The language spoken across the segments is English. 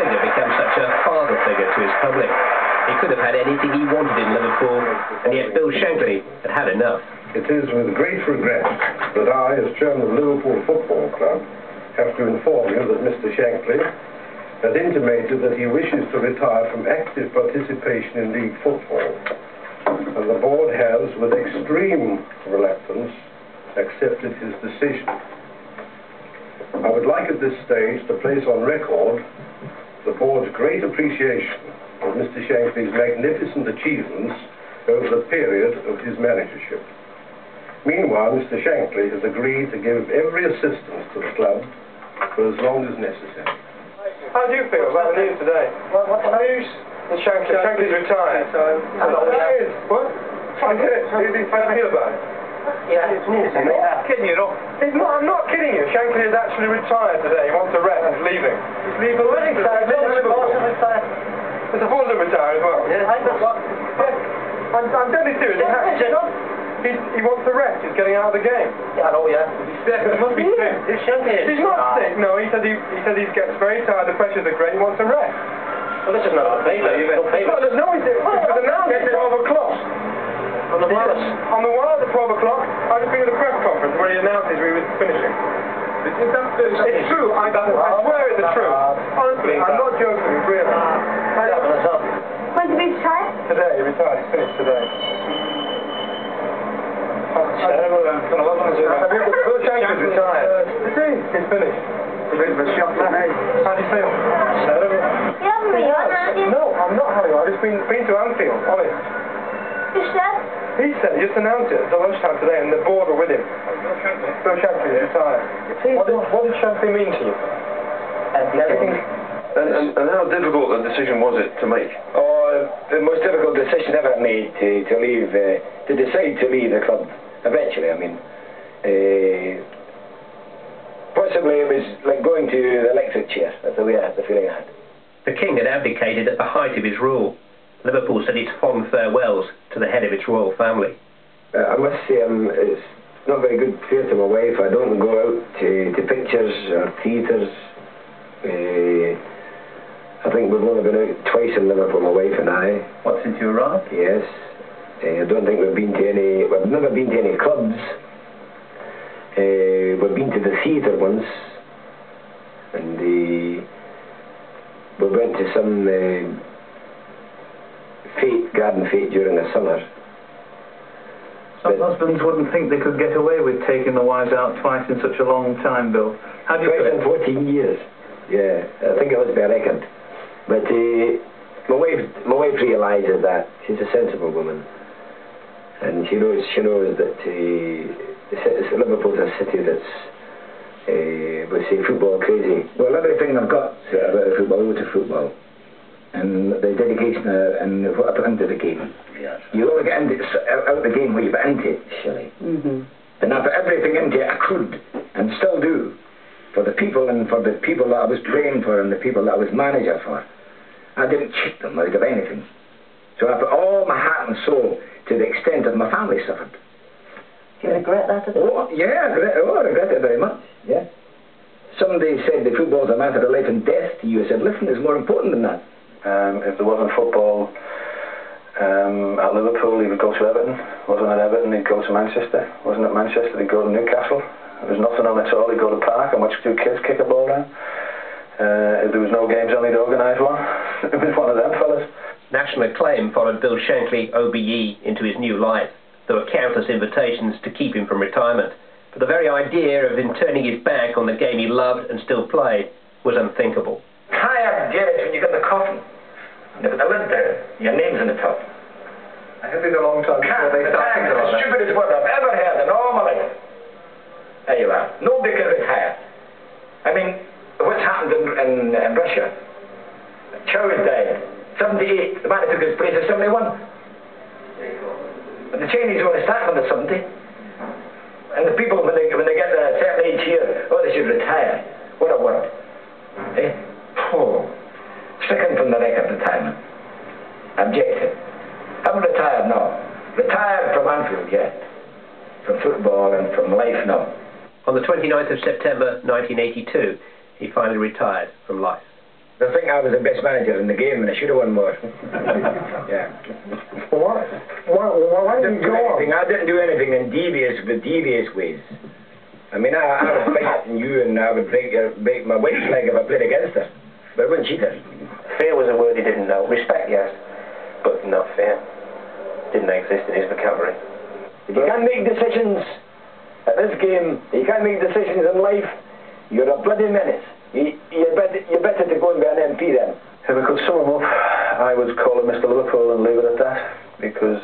figure become such a father figure to his public? He could have had anything he wanted in Liverpool, and yet Bill Shankly had had enough. It is with great regret that I, as chairman of Liverpool Football Club, have to inform you that Mr. Shankly has intimated that he wishes to retire from active participation in league football, and the board has, with extreme reluctance, accepted his decision. I would like at this stage to place on record the board's great appreciation of Mr. Shankly's magnificent achievements over the period of his managership. Meanwhile, Mr. Shankly has agreed to give every assistance to the club for as long as necessary. How do you feel about the news today? What's the news? Shankly's retired. What? I did it. How do you feel about it? Yeah, it's news. I'm kidding you, no? I'm not kidding you. Shankly is actually retired today. He wants to rest. He's leaving. He's leaving. Mr. Ford's retired as well. Yeah. I'm deadly serious. He wants to rest. He's getting out of the game. Yeah, I know, yeah. He's sick. He must be sick. He's not sick. No, he said he gets very tired. The pressures are great. He wants to rest. Well, this is not a favour. No, he did. It was announced at 12 o'clock. On the wireless? On the wire at 12 o'clock. I just been at the press conference where he announced we were finishing. It's true. I swear it's the truth. Honestly, I'm not joking. It's real. When did he retire? Today. He retired. He's finished today. Bill Shankly's retired. He's finished. A bit of a shock to me. How do you feel? You haven't been honest. No, I'm not having one. I've just been to Anfield, honest. You said? He said, he just announced it at lunchtime today, and the board were with him. Bill Shankly is retired. What did Shankly mean to you? And how difficult a decision was it to make? Oh, the most difficult decision ever made to leave, to decide to leave the club. Eventually, I mean, possibly it was like going to the electric chair. That's the feeling I had. The king had abdicated at the height of his rule. Liverpool said its fond farewells to the head of its royal family. I must say, it's not very good fare to my wife. I don't go out to pictures or theatres. I think we've only been out twice in Liverpool, my wife and I. What, since you arrived? Yes. I don't think we've been to any... We've never been to any clubs. We've been to the theatre once. And we went to some garden fete during the summer. Some husbands wouldn't think they could get away with taking the wives out twice in such a long time, Bill. How do you feel? Twice in 14 years. Yeah, I think it was by record. But my wife realises that. She's a sensible woman. And she knows that Liverpool's a city that's, we say, football crazy. Well, everything I've got about football, I go to football. And the dedication and what I put into the game. Yes. You only get out the game what you put into it, Shelley. And I put everything into it I could, and still do, for the people and for the people that I was playing for and the people that I was manager for. I didn't cheat them out of anything. So I put all my heart and soul to the extent that my family suffered. Do you regret that at all? Oh, yeah, I regret it very much, yeah. Somebody said the football's a matter of life and death to you. I said, listen, it's more important than that. If there wasn't football at Liverpool, he would go to Everton. Wasn't at Everton, he'd go to Manchester. Wasn't at Manchester, he'd go to Newcastle. There was nothing on at all, he'd go to the park and watch two kids kick a ball down. If there was no games on, he'd organise one. It was one of them fellas. National acclaim followed Bill Shankly, OBE, into his new life. There were countless invitations to keep him from retirement. But the very idea of him turning his back on the game he loved and still played was unthinkable. Tired, Jared, when you got the coffin. And the lid there, your name's on the top. I have been a long time before they started. It's the stupidest word I've ever heard in all my life. There you are. Nobody can retire. I mean, what's happened in Russia? Chow died. 78. The man who took his place is 71. But the Chinese only start from the 70. And the people, when they get a certain age here, oh, they should retire. What a word. Eh? Oh. Stricken from the record retirement. Objected. Haven't retired, no. Retired from Anfield, yeah. From football and from life, no. On the 29th of September 1982, he finally retired from life. They think I was the best manager in the game and I should have won more. Yeah. What? Why didn't you go on? I didn't do anything in devious ways. I mean, I would fight you and I would break my wife's leg if I played against her. But I wouldn't cheat her. Fear was a word he didn't know. Respect, yes, but not fear. Didn't exist in his vocabulary. If you can't make decisions at this game, you can't make decisions in life, you're a bloody menace. You're better to go and be an MP then. If I could sum him up, I would call him Mr. Liverpool and leave it at that, because,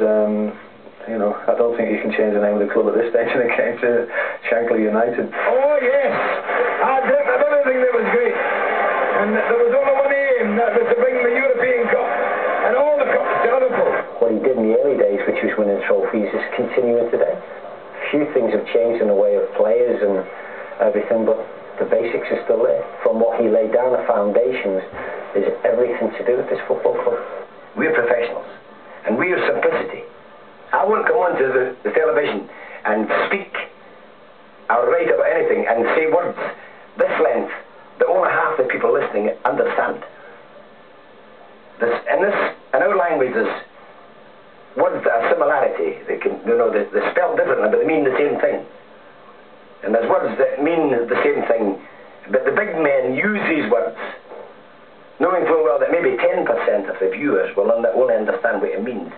you know, I don't think you can change the name of the club at this stage when it came to Shankly United. Oh, yes! I dreamt of everything that was great. And there was only one aim, that was to bring the European Cup and all the cups to Liverpool. What he did in the early days, which was winning trophies, is continuing today. Few things have changed in the way of players and everything, but the basics are still there. From what he laid down, the foundations, is everything to do with this football club. We're professionals, and we're simplicity. I won't come onto the television and speak or write about anything and say words this length that only half the people listening understand. In our language, there's words that have similarity. They can, you know, they're spelled differently, but they mean the same thing. And there's words that mean the same thing, but the big men use these words, knowing full well that maybe 10% of the viewers will only understand what it means.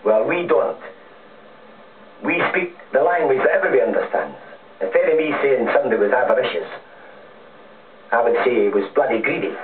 Well, we don't. We speak the language that everybody understands. Instead of me saying somebody was avaricious, I would say he was bloody greedy.